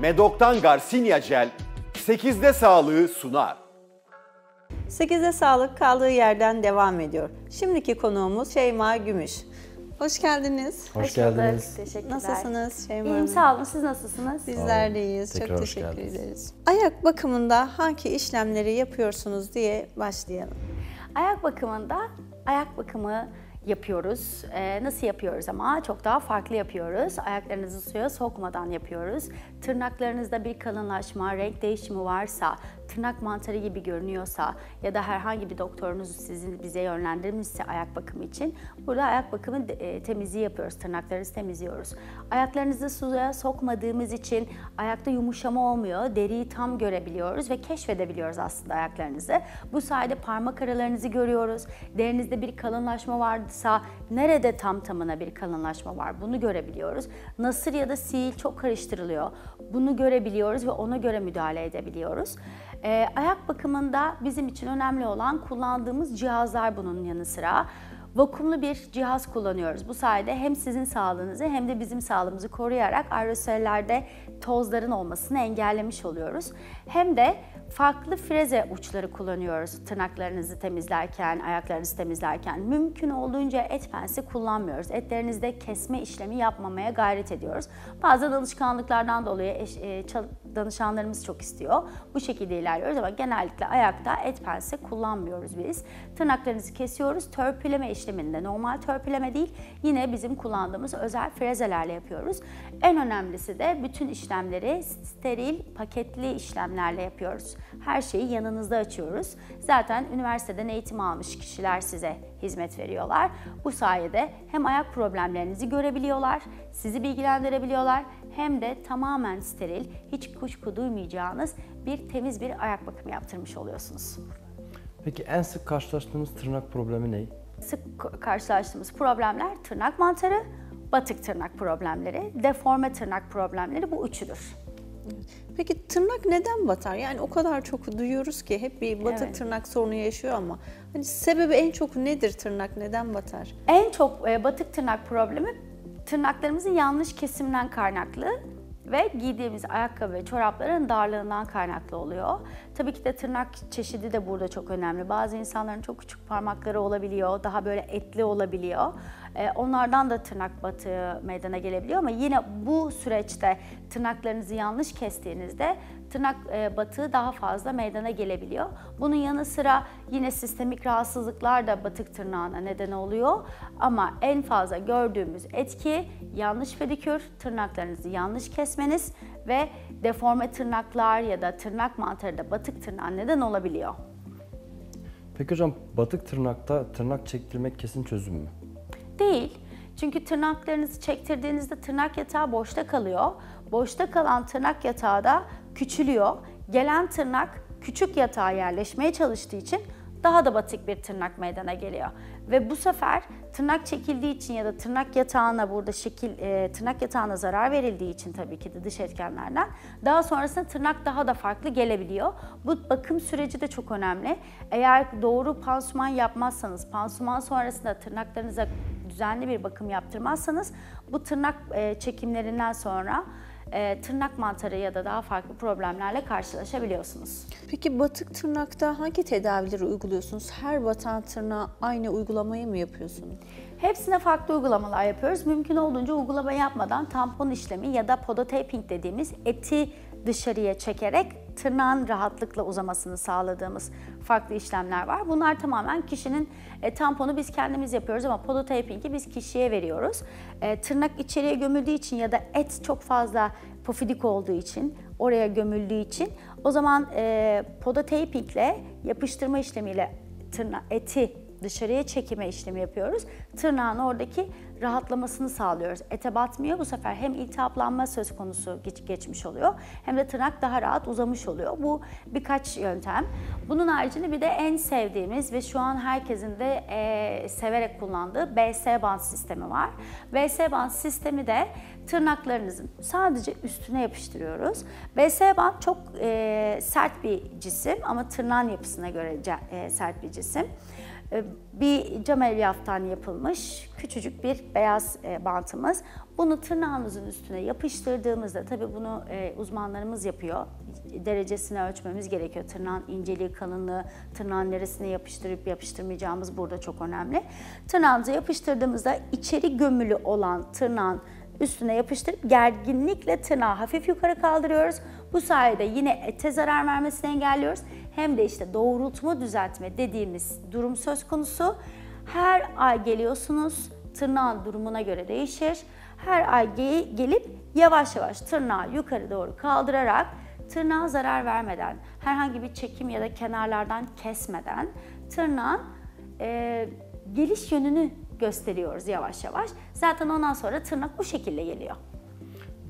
Medok'tan Garcinia Gel 8'de sağlığı sunar. 8'de sağlık kaldığı yerden devam ediyor. Şimdiki konuğumuz Şeyma Gümüş. Hoş geldiniz. Hoş geldiniz. Teşekkürler. Nasılsınız Şeyma İyiyim, Hanım? sağ olun. Siz nasılsınız? Bizler de iyiyiz. Tekrar Çok hoş teşekkür geldiniz. ederiz. Ayak bakımında hangi işlemleri yapıyorsunuz diye başlayalım. Ayak bakımında ayak bakımı yapıyoruz. Nasıl yapıyoruz ama? Çok daha farklı yapıyoruz. Ayaklarınızı suya sokmadan yapıyoruz. Tırnaklarınızda bir kalınlaşma, renk değişimi varsa, tırnak mantarı gibi görünüyorsa ya da herhangi bir doktorunuz bize yönlendirmişse ayak bakımı için burada ayak bakımı temizliği yapıyoruz. Tırnaklarınızı temizliyoruz. Ayaklarınızı suya sokmadığımız için ayakta yumuşama olmuyor. Deriyi tam görebiliyoruz ve keşfedebiliyoruz aslında ayaklarınızı. Bu sayede parmak aralarınızı görüyoruz. Derinizde bir kalınlaşma varsa nerede tam tamına bir kalınlaşma var bunu görebiliyoruz. Nasır ya da sil çok karıştırılıyor. Bunu görebiliyoruz ve ona göre müdahale edebiliyoruz. Ayak bakımında bizim için önemli olan kullandığımız cihazlar bunun yanı sıra. Vakumlu bir cihaz kullanıyoruz. Bu sayede hem sizin sağlığınızı hem de bizim sağlığımızı koruyarak aerosollerde tozların olmasını engellemiş oluyoruz. Hem de farklı freze uçları kullanıyoruz tırnaklarınızı temizlerken, ayaklarınızı temizlerken. Mümkün olduğunca et pensi kullanmıyoruz. Etlerinizde kesme işlemi yapmamaya gayret ediyoruz. Bazen alışkanlıklardan dolayı danışanlarımız çok istiyor. Bu şekilde ilerliyoruz ama genellikle ayakta et pensi kullanmıyoruz biz. Tırnaklarınızı kesiyoruz. Törpüleme işleminde normal törpüleme değil, yine bizim kullandığımız özel frezelerle yapıyoruz. En önemlisi de bütün işlemleri steril, paketli işlemlerle yapıyoruz. Her şeyi yanınızda açıyoruz. Zaten üniversiteden eğitim almış kişiler size hizmet veriyorlar. Bu sayede hem ayak problemlerinizi görebiliyorlar, sizi bilgilendirebiliyorlar hem de tamamen steril, hiç kuşku duymayacağınız temiz bir ayak bakımı yaptırmış oluyorsunuz. Peki en sık karşılaştığımız tırnak problemi ne? Sık karşılaştığımız problemler tırnak mantarı, batık tırnak problemleri, deforme tırnak problemleri, bu üçüdür. Peki tırnak neden batar? Yani o kadar çok duyuyoruz ki hep bir batık tırnak sorunu yaşıyor ama hani sebebi en çok nedir, tırnak neden batar? En çok batık tırnak problemi tırnaklarımızın yanlış kesimden kaynaklı ve giydiğimiz ayakkabı ve çorapların darlığından kaynaklı oluyor. Tabii ki de tırnak çeşidi de burada çok önemli. Bazı insanların çok küçük parmakları olabiliyor, daha böyle etli olabiliyor. Onlardan da tırnak batığı meydana gelebiliyor ama yine bu süreçte tırnaklarınızı yanlış kestiğinizde tırnak batığı daha fazla meydana gelebiliyor. Bunun yanı sıra yine sistemik rahatsızlıklar da batık tırnağına neden oluyor. Ama en fazla gördüğümüz etki yanlış pedikür, tırnaklarınızı yanlış kesmeniz ve deforme tırnaklar ya da tırnak mantarı da batık tırnağa neden olabiliyor. Peki hocam, batık tırnakta tırnak çektirmek kesin çözüm mü? Değil. Çünkü tırnaklarınızı çektirdiğinizde tırnak yatağı boşta kalıyor. Boşta kalan tırnak yatağı da küçülüyor. Gelen tırnak küçük yatağa yerleşmeye çalıştığı için daha da batık bir tırnak meydana geliyor. Ve bu sefer tırnak çekildiği için ya da tırnak yatağına tırnak yatağına zarar verildiği için tabii ki de dış etkenlerden daha sonrasında tırnak daha da farklı gelebiliyor. Bu bakım süreci de çok önemli. Eğer doğru pansuman yapmazsanız, pansuman sonrasında tırnaklarınıza düzenli bir bakım yaptırmazsanız bu tırnak çekimlerinden sonra tırnak mantarı ya da daha farklı problemlerle karşılaşabiliyorsunuz. Peki batık tırnakta hangi tedavileri uyguluyorsunuz? Her batan tırnağa aynı uygulamayı mı yapıyorsunuz? Hepsine farklı uygulamalar yapıyoruz. Mümkün olduğunca uygulama yapmadan tampon işlemi ya da podotaping dediğimiz eti dışarıya çekerek tırnağın rahatlıkla uzamasını sağladığımız farklı işlemler var. Bunlar tamamen kişinin tamponu biz kendimiz yapıyoruz ama podotaping'i biz kişiye veriyoruz. Tırnak içeriye gömüldüğü için ya da et çok fazla pofidik olduğu için, oraya gömüldüğü için o zaman podotapingle yapıştırma işlemiyle eti dışarıya çekime işlemi yapıyoruz. Tırnağın oradaki rahatlamasını sağlıyoruz. Ete batmıyor. Bu sefer hem iltihaplanma söz konusu geçmiş oluyor hem de tırnak daha rahat uzamış oluyor. Bu birkaç yöntem. Bunun haricinde bir de en sevdiğimiz ve şu an herkesin de severek kullandığı BS band sistemi var. BS band sistemi de tırnaklarınızın sadece üstüne yapıştırıyoruz. BS band çok sert bir cisim ama tırnağın yapısına göre sert bir cisim. Bir cam elyaftan yapılmış küçücük bir beyaz bantımız. Bunu tırnağınızın üstüne yapıştırdığımızda, tabii bunu uzmanlarımız yapıyor. Derecesini ölçmemiz gerekiyor. Tırnağın inceliği, kalınlığı, tırnağın neresine yapıştırıp yapıştırmayacağımız burada çok önemli. Tırnağınıza yapıştırdığımızda içeri gömülü olan tırnağın üstüne yapıştırıp gerginlikle tırnağı hafif yukarı kaldırıyoruz. Bu sayede yine ete zarar vermesini engelliyoruz. Hem de işte doğrultma, düzeltme dediğimiz durum söz konusu. Her ay geliyorsunuz, tırnağın durumuna göre değişir. Her ay gelip yavaş yavaş tırnağı yukarı doğru kaldırarak, tırnağa zarar vermeden, herhangi bir çekim ya da kenarlardan kesmeden tırnağın geliş yönünü gösteriyoruz yavaş yavaş. Zaten ondan sonra tırnak bu şekilde geliyor.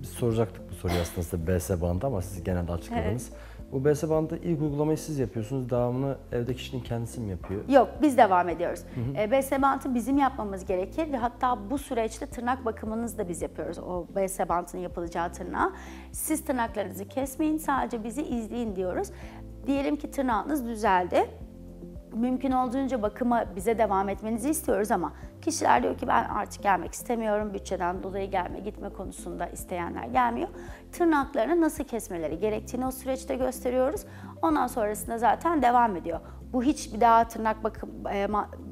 Biz soracaktık bu soruyu aslında size BS bandı ama siz genelde açıkladınız. Evet. Bu BS bandı ilk uygulamayı siz yapıyorsunuz, devamını evde kişinin kendisi mi yapıyor? Yok, biz devam ediyoruz. BS bandı bizim yapmamız gerekir ve hatta bu süreçte tırnak bakımınızı da biz yapıyoruz. O BS bandının yapılacağı tırnağı. Siz tırnaklarınızı kesmeyin, sadece bizi izleyin diyoruz. Diyelim ki tırnağınız düzeldi. Mümkün olduğunca bakıma bize devam etmenizi istiyoruz ama kişiler diyor ki ben artık gelmek istemiyorum, bütçeden dolayı gitme konusunda isteyenler gelmiyor. Tırnaklarını nasıl kesmeleri gerektiğini o süreçte gösteriyoruz. Ondan sonrasında zaten devam ediyor. Bu hiç bir daha tırnak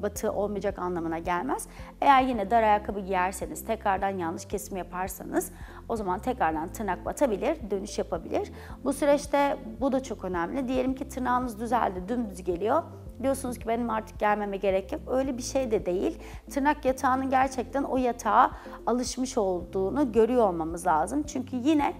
batığı olmayacak anlamına gelmez. Eğer yine dar ayakkabı giyerseniz, tekrardan yanlış kesim yaparsanız o zaman tekrardan tırnak batabilir, dönüş yapabilir. Bu süreçte bu da çok önemli. Diyelim ki tırnağınız düzeldi, dümdüz geliyor. Diyorsunuz ki benim artık gelmeme gerek yok. Öyle bir şey de değil. Tırnak yatağının gerçekten o yatağa alışmış olduğunu görüyor olmamız lazım. Çünkü yine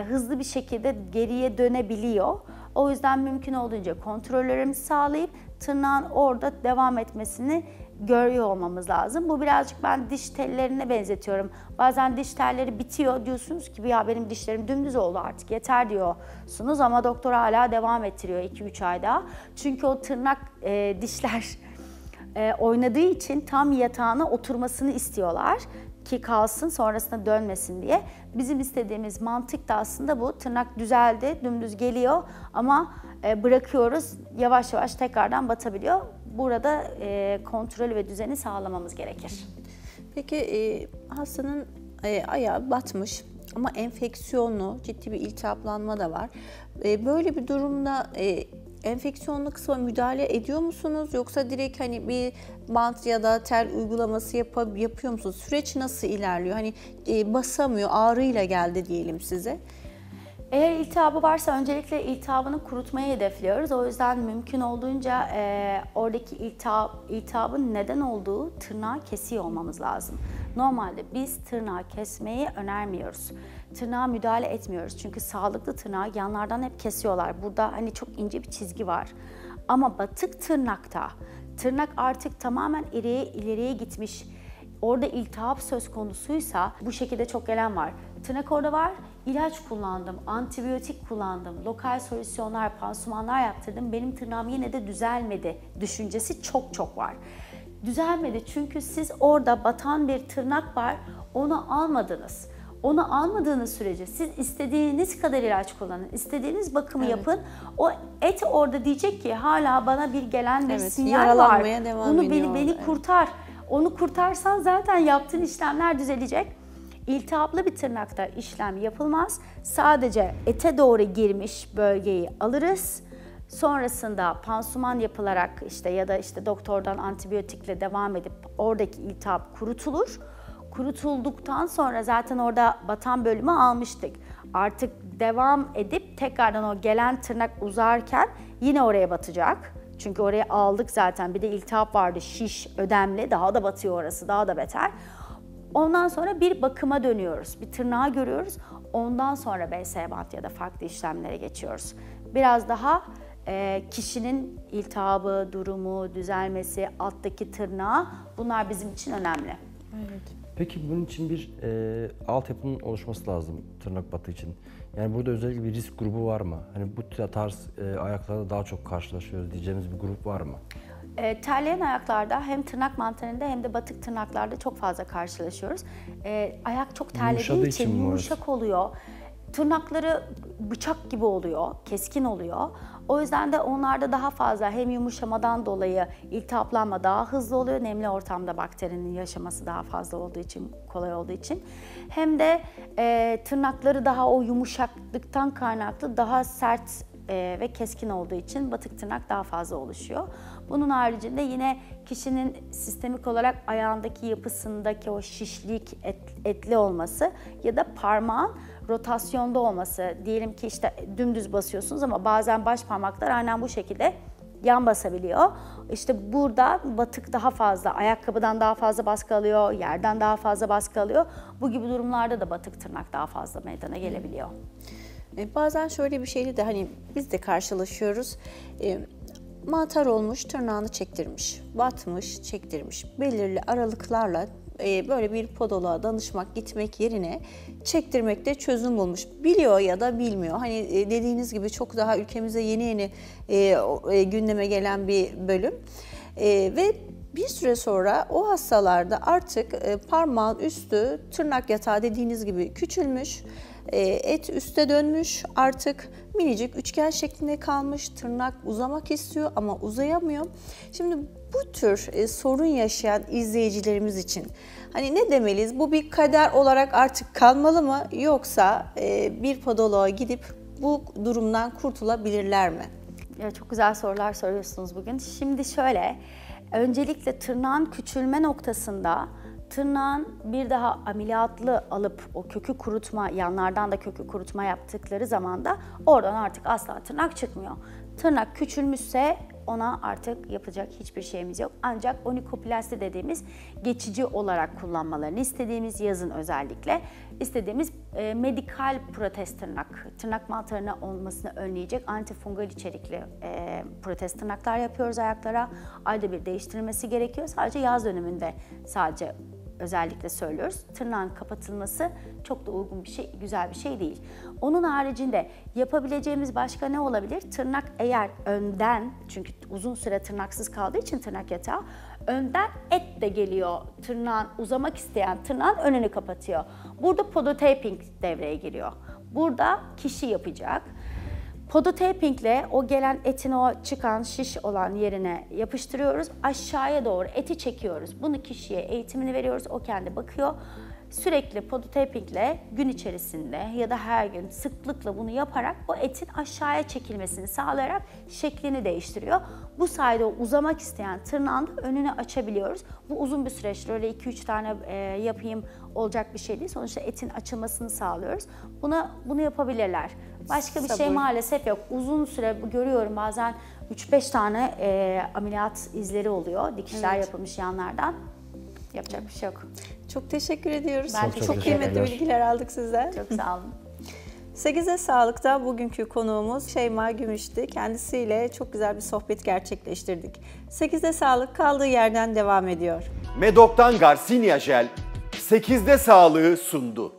hızlı bir şekilde geriye dönebiliyor. O yüzden mümkün olduğunca kontrollerimizi sağlayıp tırnağın orada devam etmesini görüyor olmamız lazım. Bu birazcık ben diş tellerine benzetiyorum. Bazen diş telleri bitiyor, diyorsunuz ki ya benim dişlerim dümdüz oldu artık yeter diyorsunuz ama doktor hala devam ettiriyor 2-3 ay daha. Çünkü o tırnak dişler oynadığı için tam yatağına oturmasını istiyorlar ki kalsın, sonrasında dönmesin diye. Bizim istediğimiz mantık da aslında bu. Tırnak düzeldi, dümdüz geliyor ama bırakıyoruz, yavaş yavaş tekrardan batabiliyor. Burada kontrolü ve düzeni sağlamamız gerekir. Peki hastanın ayağı batmış ama enfeksiyonlu, ciddi bir iltihaplanma da var. Böyle bir durumda enfeksiyonlu kısma müdahale ediyor musunuz? Yoksa direkt hani bir bant ya da tel uygulaması yapıyor musunuz? Süreç nasıl ilerliyor? Hani basamıyor, ağrıyla geldi diyelim size. Eğer iltihabı varsa öncelikle iltihabını kurutmayı hedefliyoruz. O yüzden mümkün olduğunca oradaki iltihabın neden olduğu tırnağı kesiyor olmamız lazım. Normalde biz tırnağı kesmeyi önermiyoruz. Tırnağa müdahale etmiyoruz. Çünkü sağlıklı tırnağı yanlardan hep kesiyorlar. Burada hani çok ince bir çizgi var. Ama batık tırnakta tırnak artık tamamen ileriye gitmiş. Orada iltihap söz konusuysa bu şekilde çok gelen var. Tırnak orada var, ilaç kullandım, antibiyotik kullandım, lokal solüsyonlar, pansumanlar yaptırdım. Benim tırnağım yine de düzelmedi düşüncesi çok var. Düzelmedi çünkü siz orada batan bir tırnak var, onu almadınız. Onu almadığınız sürece siz istediğiniz kadar ilaç kullanın, istediğiniz bakımı yapın. O et orada diyecek ki hala bana bir gelen bir sinyal var. Bunu beni kurtar. Onu kurtarsan zaten yaptığın işlemler düzelecek. İltihaplı bir tırnakta işlem yapılmaz. Sadece ete doğru girmiş bölgeyi alırız. Sonrasında pansuman yapılarak ya da doktordan antibiyotikle devam edip oradaki iltihap kurutulur. Kurutulduktan sonra zaten orada batan bölümü almıştık. Artık devam edip tekrardan o gelen tırnak uzarken yine oraya batacak. Çünkü oraya aldık zaten, bir de iltihap vardı, şiş, ödemli, daha da batıyor orası, daha da beter. Ondan sonra bir bakıma dönüyoruz, bir tırnağı görüyoruz. Ondan sonra BS bant ya da farklı işlemlere geçiyoruz. Biraz daha kişinin iltihabı, durumu, düzelmesi, alttaki tırnağı, bunlar bizim için önemli. Evet. Peki bunun için bir altyapının oluşması lazım tırnak batığı için. Yani burada özellikle bir risk grubu var mı? Hani bu tarz ayaklarda daha çok karşılaşıyoruz diyeceğimiz bir grup var mı? Terleyen ayaklarda hem tırnak mantarında hem de batık tırnaklarda çok fazla karşılaşıyoruz. Ayak çok terlediği için yumuşak oluyor. tırnakları bıçak gibi oluyor, keskin oluyor. O yüzden de onlarda daha fazla hem yumuşamadan dolayı iltihaplanma daha hızlı oluyor. Nemli ortamda bakterinin yaşaması daha fazla olduğu için, kolay olduğu için. Hem de tırnakları daha o yumuşaklıktan kaynaklı daha sert ve keskin olduğu için batık tırnak daha fazla oluşuyor. Bunun haricinde yine kişinin sistemik olarak ayağındaki yapısındaki o şişlik, etli olması ya da parmağın rotasyonda olması. Diyelim ki işte dümdüz basıyorsunuz ama bazen baş parmaklar aynen bu şekilde yan basabiliyor. İşte burada batık daha fazla, ayakkabıdan daha fazla baskı alıyor, yerden daha fazla baskı alıyor. Bu gibi durumlarda da batık tırnak daha fazla meydana gelebiliyor. Bazen şöyle bir şeyle de hani biz de karşılaşıyoruz. Mantar olmuş, tırnağını çektirmiş, batmış, çektirmiş. Belirli aralıklarla böyle bir podoloğa danışmak, gitmek yerine çektirmekte çözüm bulmuş. Biliyor ya da bilmiyor. Hani dediğiniz gibi çok daha ülkemize yeni gündeme gelen bir bölüm. Ve bir süre sonra o hastalarda artık parmağın üstü tırnak yatağı dediğiniz gibi küçülmüş. Et üste dönmüş, artık minicik üçgen şeklinde kalmış, tırnak uzamak istiyor ama uzayamıyor. Şimdi bu tür sorun yaşayan izleyicilerimiz için hani ne demeliyiz? Bu bir kader olarak artık kalmalı mı, yoksa bir podoloğa gidip bu durumdan kurtulabilirler mi? Ya çok güzel sorular soruyorsunuz bugün. Şimdi şöyle, öncelikle tırnağın küçülme noktasında tırnağın bir daha ameliyatlı alıp o kökü kurutma, yanlardan da kökü kurutma yaptıkları zaman da oradan artık asla tırnak çıkmıyor. Tırnak küçülmüşse ona artık yapacak hiçbir şeyimiz yok. Ancak onikoplasti dediğimiz geçici olarak kullanmalarını istediğimiz, yazın özellikle istediğimiz medikal protez tırnak, tırnak mantarına olmasını önleyecek antifungal içerikli protez tırnaklar yapıyoruz ayaklara. Ayda bir değiştirilmesi gerekiyor. Sadece yaz döneminde özellikle söylüyoruz. Tırnağın kapatılması çok da uygun bir şey, güzel bir şey değil. Onun haricinde yapabileceğimiz başka ne olabilir? Tırnak eğer önden, çünkü uzun süre tırnaksız kaldığı için tırnak yatağı, önden et de geliyor. Tırnağın uzamak isteyen tırnağın önünü kapatıyor. Burada podotaping devreye giriyor. Burada kişi yapacak. Podotaping ile o gelen etin o çıkan şiş olan yerine yapıştırıyoruz. Aşağıya doğru eti çekiyoruz. Bunu kişiye eğitimini veriyoruz. O kendi bakıyor. Sürekli podotaping ile gün içerisinde ya da her gün sıklıkla bunu yaparak o etin aşağıya çekilmesini sağlayarak şeklini değiştiriyor. Bu sayede uzamak isteyen tırnağın önünü açabiliyoruz. Bu uzun bir süreçtir. Öyle 2-3 tane yapayım olacak bir şey değil. Sonuçta etin açılmasını sağlıyoruz. Bunu yapabilirler. Başka bir şey maalesef yok. Uzun süre görüyorum bazen 3-5 tane ameliyat izleri oluyor. Dikişler yapılmış yanlardan. Yapacak bir şey yok. Çok teşekkür ediyoruz. Ben çok kıymetli bilgiler aldık sizden. Çok sağ olun. 8'e Sağlık'ta bugünkü konuğumuz Şeyma Gümüş'tü. Kendisiyle çok güzel bir sohbet gerçekleştirdik. 8'e Sağlık kaldığı yerden devam ediyor. Medok'tan Garcinia Jel 8'de sağlığı sundu.